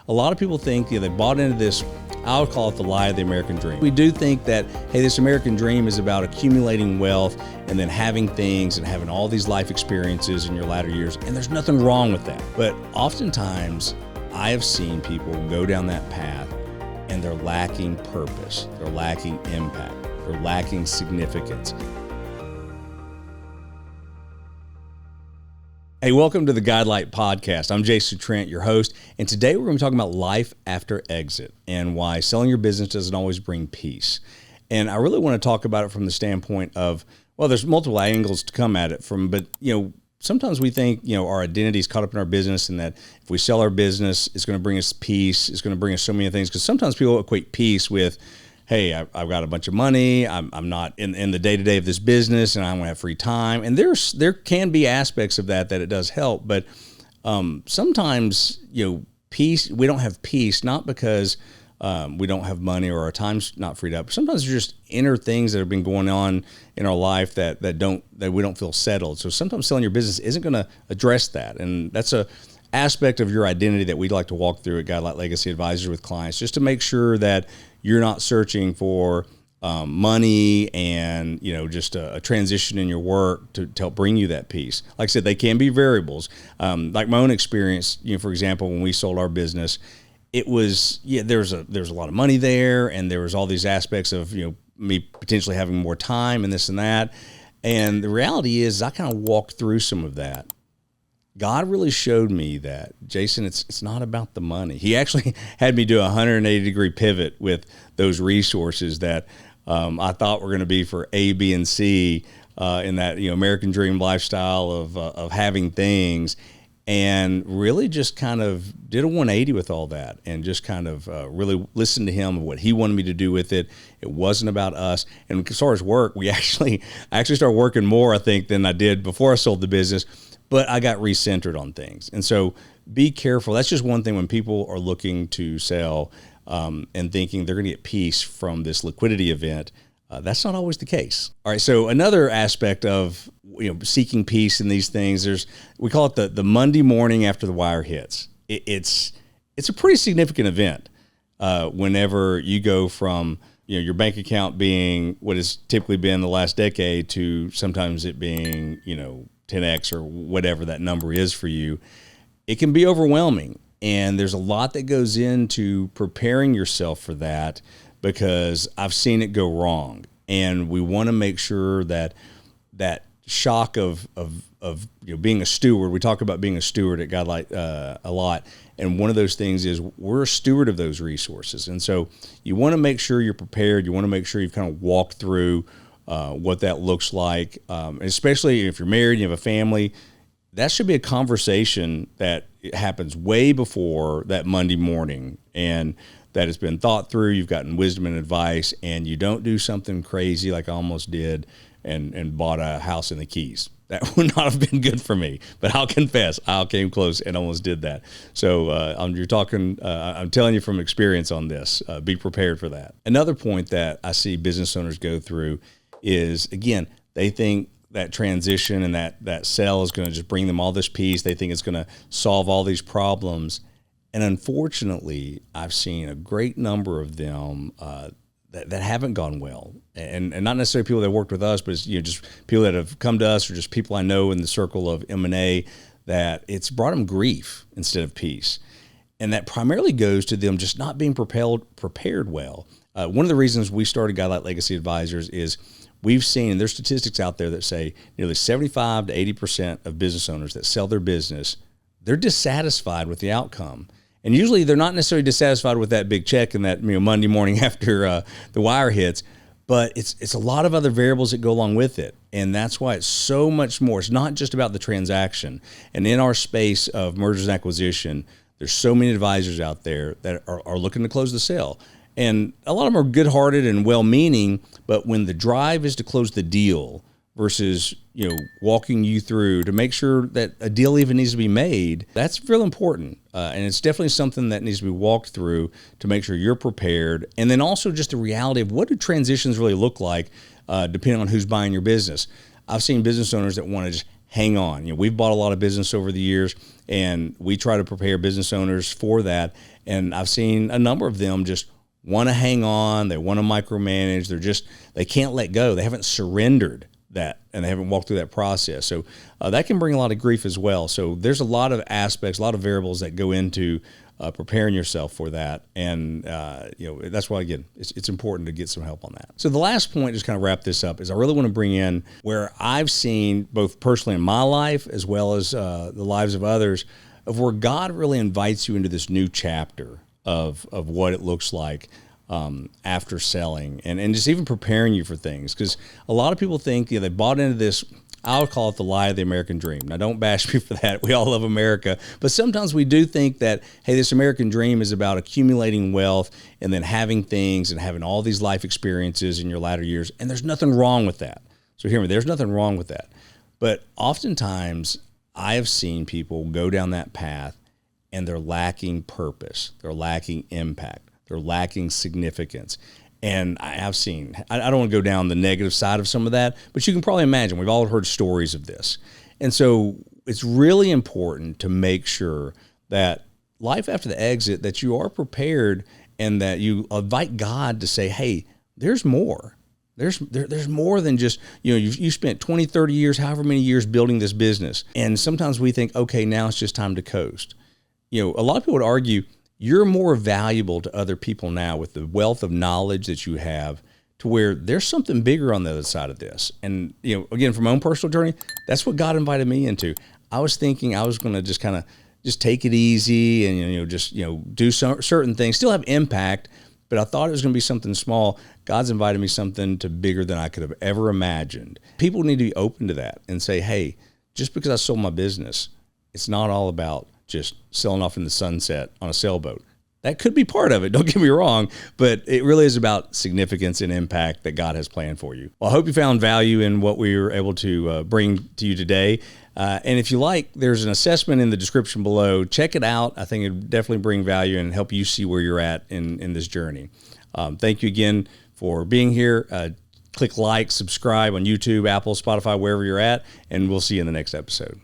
a lot of people think, they bought into this, I would call it the lie of the American dream. We do think that, hey, this American dream is about accumulating wealth and then having things and having all these life experiences in your latter years. And there's nothing wrong with that. But oftentimes I have seen people go down that path and they're lacking purpose. They're lacking impact. They're lacking significance. Hey, welcome to the Guidelight Podcast. I'm Trent, your host, and today we're going to be talking about life after exit and why selling your business doesn't always bring peace. And I really want to talk about it from the standpoint of, well, there's multiple angles to come at it from, but sometimes we think, our identity is caught up in our business and that if we sell our business, it's going to bring us peace. It's going to bring us so many things, because sometimes people equate peace with, hey, I've got a bunch of money, I'm not in the day-to-day of this business, and I'm going to have free time. And there can be aspects of that it does help. But sometimes, peace, we don't have peace, not because we don't have money or our time's not freed up. Sometimes there's just inner things that have been going on in our life that we don't feel settled. So sometimes selling your business isn't going to address that. And that's a aspect of your identity that we'd like to walk through at Guidelight Legacy Advisors with clients, just to make sure that you're not searching for money and, just a transition in your work to help bring you that peace. Like I said, they can be variables. Like my own experience, for example, when we sold our business, it was, there's a lot of money there, and there was all these aspects of, me potentially having more time and this and that. And the reality is I kind of walked through some of that. God really showed me that, Jason, it's not about the money. He actually had me do a 180-degree pivot with those resources that I thought were going to be for A, B, and C in that American dream lifestyle of having things, and really just kind of did a 180 with all that, and just kind of really listened to him of what he wanted me to do with it. It wasn't about us. And as far as work, I actually started working more, I think, than I did before I sold the business. But I got recentered on things. And so be careful. That's just one thing when people are looking to sell and thinking they're going to get peace from this liquidity event. That's not always the case. All right. So another aspect of seeking peace in these things, we call it the Monday morning after the wire hits. It's a pretty significant event whenever you go from your bank account being what has typically been the last decade to sometimes it being 10x or whatever that number is for you. It can be overwhelming, and there's a lot that goes into preparing yourself for that, because I've seen it go wrong, and we want to make sure that shock of being a steward. We talk about being a steward at Guidelight a lot, and one of those things is we're a steward of those resources, and so you want to make sure you're prepared. You want to make sure you've kind of walked through what that looks like, especially if you're married, you have a family. That should be a conversation that happens way before that Monday morning, and that has been thought through. You've gotten wisdom and advice, and you don't do something crazy like I almost did and bought a house in the Keys. That would not have been good for me, but I'll confess, I came close and almost did that. So I'm telling you from experience on this, be prepared for that. Another point that I see business owners go through is, again, they think that transition and that sale is going to just bring them all this peace. They think it's going to solve all these problems. And unfortunately, I've seen a great number of them that haven't gone well. And not necessarily people that worked with us, but it's, just people that have come to us, or just people I know in the circle of M&A, that it's brought them grief instead of peace. And that primarily goes to them just not being prepared well. One of the reasons we started Guidelight Legacy Advisors is we've seen, and there's statistics out there that say nearly 75 to 80% of business owners that sell their business, they're dissatisfied with the outcome. And usually they're not necessarily dissatisfied with that big check and that Monday morning after the wire hits, but it's a lot of other variables that go along with it. And that's why it's so much more. It's not just about the transaction. And in our space of mergers and acquisition, there's so many advisors out there that are looking to close the sale. And a lot of them are good-hearted and well-meaning, but when the drive is to close the deal versus, walking you through to make sure that a deal even needs to be made, that's real important. And it's definitely something that needs to be walked through to make sure you're prepared. And then also just the reality of what do transitions really look like, depending on who's buying your business. I've seen business owners that want to just hang on. We've bought a lot of business over the years, and we try to prepare business owners for that. And I've seen a number of them just want to hang on. They want to micromanage. They can't let go. They haven't surrendered that, and they haven't walked through that process. So that can bring a lot of grief as well. So there's a lot of aspects, a lot of variables that go into preparing yourself for that. And, that's why, again, it's important to get some help on that. So the last point, just kind of wrap this up, is I really want to bring in where I've seen, both personally in my life as well as the lives of others, of where God really invites you into this new chapter of what it looks like after selling, and just even preparing you for things. Because a lot of people think, they bought into this, I would call it the lie of the American dream. Now, don't bash me for that. We all love America. But sometimes we do think that, hey, this American dream is about accumulating wealth and then having things and having all these life experiences in your latter years. And there's nothing wrong with that. So hear me, there's nothing wrong with that. But oftentimes I have seen people go down that path and they're lacking purpose. They're lacking impact. They're lacking significance. And I have seen, I don't want to go down the negative side of some of that, but you can probably imagine, we've all heard stories of this. And so it's really important to make sure that life after the exit, that you are prepared and that you invite God to say, hey, there's more. There's more than just, you spent 20, 30 years, however many years building this business. And sometimes we think, okay, now it's just time to coast. A lot of people would argue, you're more valuable to other people now with the wealth of knowledge that you have, to where there's something bigger on the other sside of this. And, again, from my own personal journey, that's what God invited me into. I was thinking I was going to just kind of just take it easy and, do certain things, still have impact, but I thought it was going to be something small. God's invited me something to bigger than I could have ever imagined. People need to be open to that and say, hey, just because I sold my business, it's not all about just selling off in the sunset on a sailboat. That could be part of it, don't get me wrong, but it really is about significance and impact that God has planned for you. Well, I hope you found value in what we were able to bring to you today. And if you like, there's an assessment in the description below. Check it out. I think it'll definitely bring value and help you see where you're at in this journey. Thank you again for being here. Click like, subscribe on YouTube, Apple, Spotify, wherever you're at, and we'll see you in the next episode.